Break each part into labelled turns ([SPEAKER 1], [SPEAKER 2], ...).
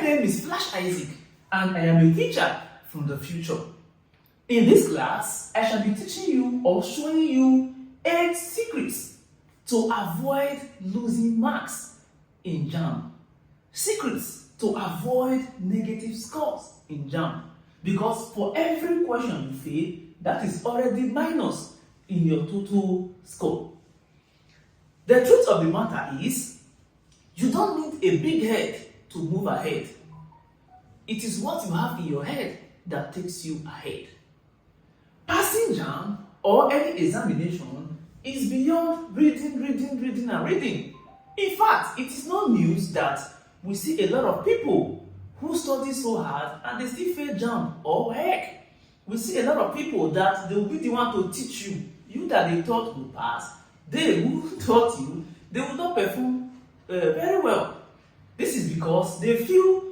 [SPEAKER 1] name is Flash Isaac, and I am a teacher from the future. In this class, I shall be teaching you or showing you 8 secrets to avoid losing marks in Jamb. Secrets to avoid negative scores in Jamb. Because for every question you fail, that is already minus in your total score. The truth of the matter is, you don't need a big head to move ahead. It is what you have in your head that takes you ahead. Passing Jamb or any examination is beyond reading and reading. In fact, it is no news that we see a lot of people who study so hard and they still fail Jamb or heck. We see a lot of people that they will be the one to teach you. You that they thought would pass, they who taught you, they will not perform very well. This is because they feel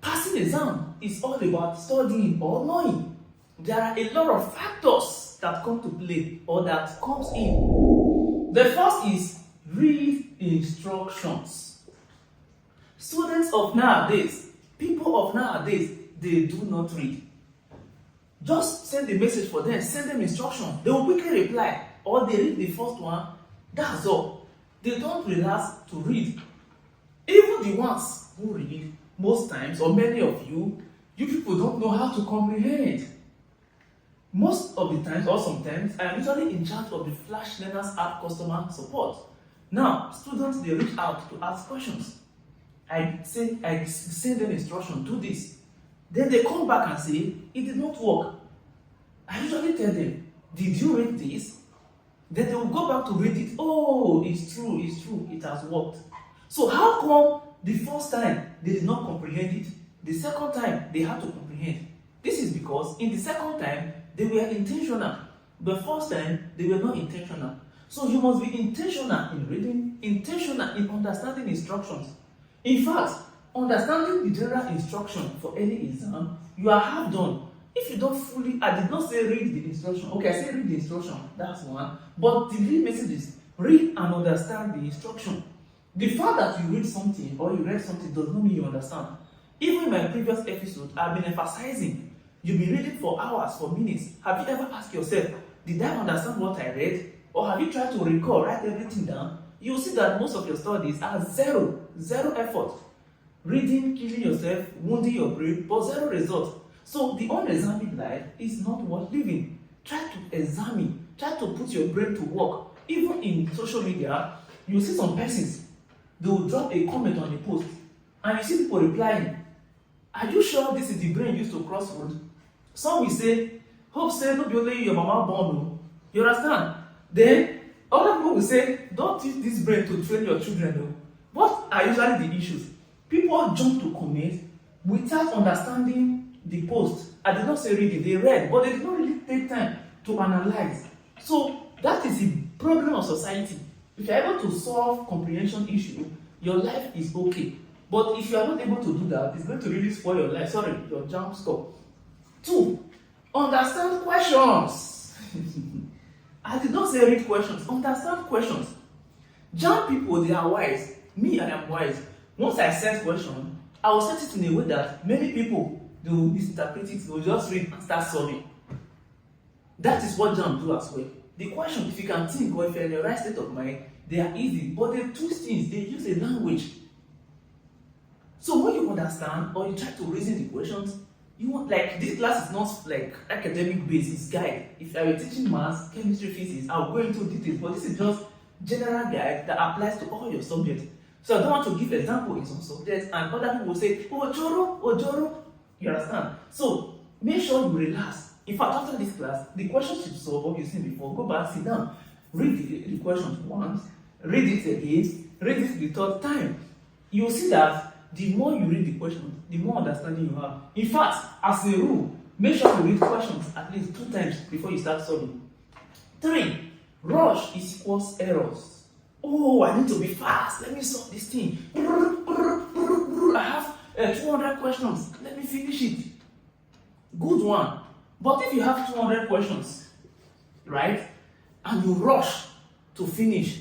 [SPEAKER 1] passing exam is all about studying or knowing. There are a lot of factors that come to play or that comes in. The first is read instructions. Students of nowadays, people of nowadays, they do not read. Just send a message for them, send them instruction. They will quickly reply, or they read the first one. That's all. They don't relax to read. Even the ones who read, most times, or many of you people don't know how to comprehend. Most of the times, or sometimes, I am usually in charge of the FlashLearners app customer support. Now, students, they reach out to ask questions. I send them instruction, do this. Then they come back and say, it did not work. I usually tell them, did you read this? Then they will go back to read it. Oh, it's true, it has worked. So how come the first time they did not comprehend it, the second time they had to comprehend? This is because in the second time, they were intentional. The first time, they were not intentional. So you must be intentional in reading, intentional in understanding instructions. In fact, understanding the general instruction for any exam, you are half done. If you don't fully, I did not say read the instruction. Okay, I said read the instruction, that's one. But the real message is read and understand the instruction. The fact that you read something or you read something does not mean you understand. Even in my previous episode, I've been emphasizing, you've been reading for hours, for minutes. Have you ever asked yourself, did I understand what I read? Or have you tried to recall, write everything down? You'll see that most of your studies are zero effort. Reading, killing yourself, wounding your brain, but zero result. So the unexamined life is not worth living. Try to examine, try to put your brain to work. Even in social media, you see some persons, they will drop a comment on a post, and you see people replying, are you sure this is the brain used to cross roads? Some will say, hope say no be only your mama born o. You understand? Then other people will say, don't use this brain to train your children o. What are usually the issues? People jump to comment without understanding the post. I did not say reading, they read, but they did not really take time to analyze. So that is the problem of society. If you are able to solve comprehension issue, your life is okay. But if you are not able to do that, it's going to really spoil your life. Sorry, your Jamb score. 2, understand questions. I did not say read questions, understand questions. Jamb people, they are wise. Me, I am wise. Once I set question, I will set it in a way that many people, they will misinterpret it, they will just read and start solving. That is what Jamb do as well. The question, if you can think or if you're in the right state of mind, they are easy, but they twist things, they use a language. So when you understand or you try to reason the questions, you want, like, this class is not like academic basis guide. If I were teaching maths, chemistry, physics, I'll go into details, but this is just general guide that applies to all your subjects. So I don't want to give example in some subjects and other people will say, oh Joro, you understand? So make sure you relax. In fact, after this class, the questions you solve, what you've seen before, go back, sit down, read the questions once, read it again, read it the third time. You'll see that the more you read the questions, the more understanding you have. In fact, as a rule, make sure you read questions at least 2 times before you start solving. 3, rush is equals errors. Oh, I need to be fast. Let me solve this thing. I have 200 questions. Let me finish it. Good one. But if you have 200 questions, right, and you rush to finish,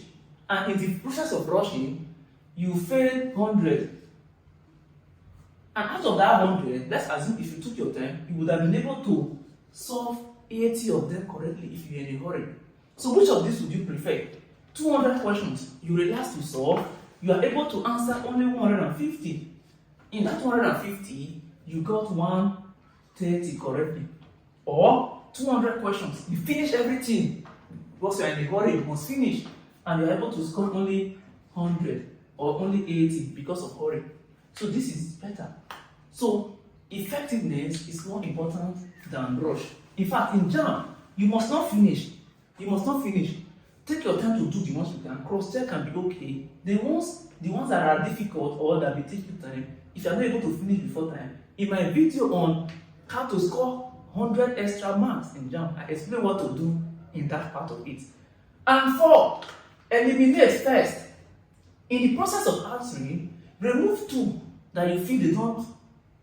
[SPEAKER 1] and in the process of rushing, you fail 100, And out of that 100, let's assume if you took your time, you would have been able to solve 80 of them correctly if you're in a hurry. So which of these would you prefer? 200 questions, you relax to solve, you are able to answer only 150. In that 150, you got 130 correctly. Or 200 questions, you finish everything because you're in a hurry, you must finish, and you're able to score only 100 or only 80 because of hurry. So this is better. So effectiveness is more important than rush. In fact, in Jamb, you must not finish. You must not finish. Take your time to do the ones you can. Cross-check can be okay. The ones that are difficult or that will take you time, if you are not able to finish before time, in my video on how to score 100 extra marks in Jamb, I explain what to do in that part of it. And 4, eliminate first. In the process of answering, remove 2 that you feel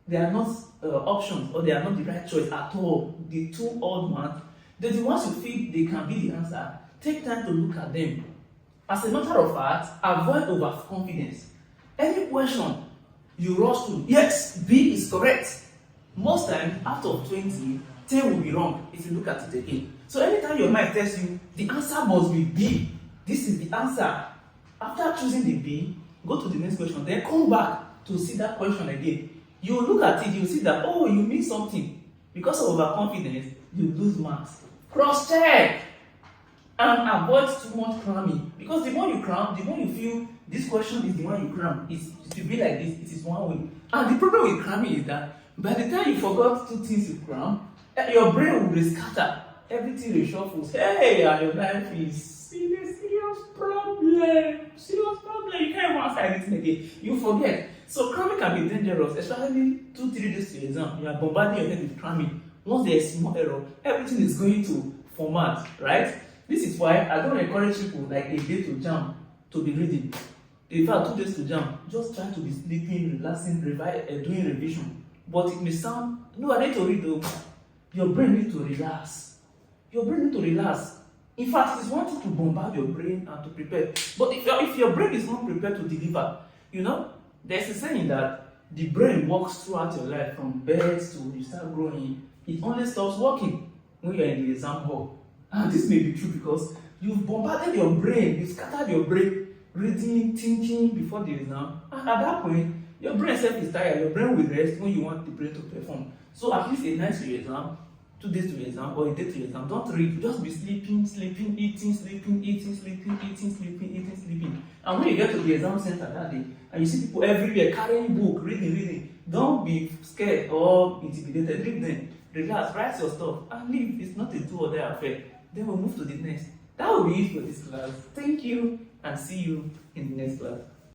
[SPEAKER 1] they are not options or they are not the right choice at all. The 2 odd ones, the ones you feel they can be the answer. Take time to look at them. As a matter of fact, avoid overconfidence. Any question you rush to, yes, B is correct. Most times, out of 20, 10 will be wrong if you look at it again. So anytime your mind tells you the answer must be B, this is the answer. After choosing the B, go to the next question, then come back to see that question again. You look at it, you see that, oh, you missed something. Because of overconfidence, you lose marks. Cross-check and avoid too much cramming. Because the more you cram, the more you feel this question is the one you cram. It will be like this, it is one way. And the problem with cramming is that by the time you forgot 2 things you cram, your brain will be scattered. Everything reshuffles. Hey, and your life is serious problem. Serious problem. You can't even answer anything again. You forget. So cramming can be dangerous, especially 2-3 days to exam. You are bombarding your head with cramming. Once there is small error, everything is going to format, right? This is why I don't encourage people like a day to Jamb to be reading. In fact, 2 days to Jamb, just try to be sleeping, relaxing, doing revision. But it may sound, no, I need to read though. Your brain needs to relax. Your brain needs to relax. In fact, it's one thing to bombard your brain and to prepare. But if your brain is not prepared to deliver, there's a saying that the brain works throughout your life from birth to you start growing. It only stops working when you're in the exam hall. And this may be true because you've bombarded your brain, you've scattered your brain, reading, thinking before the exam. And at that point, your brain itself is tired. Your brain will rest when you want the brain to perform. So at least a night to your exam, 2 days to your exam, or a day to your exam, don't read. Just be sleeping, eating, sleeping. And when you get to the exam center that day, and you see people everywhere carrying book, reading, don't be scared or intimidated. Leave them. Relax, write your stuff, and leave. It's not a do or die affair. Then we'll move to the next. That will be it for this class. Thank you, and see you in the next class.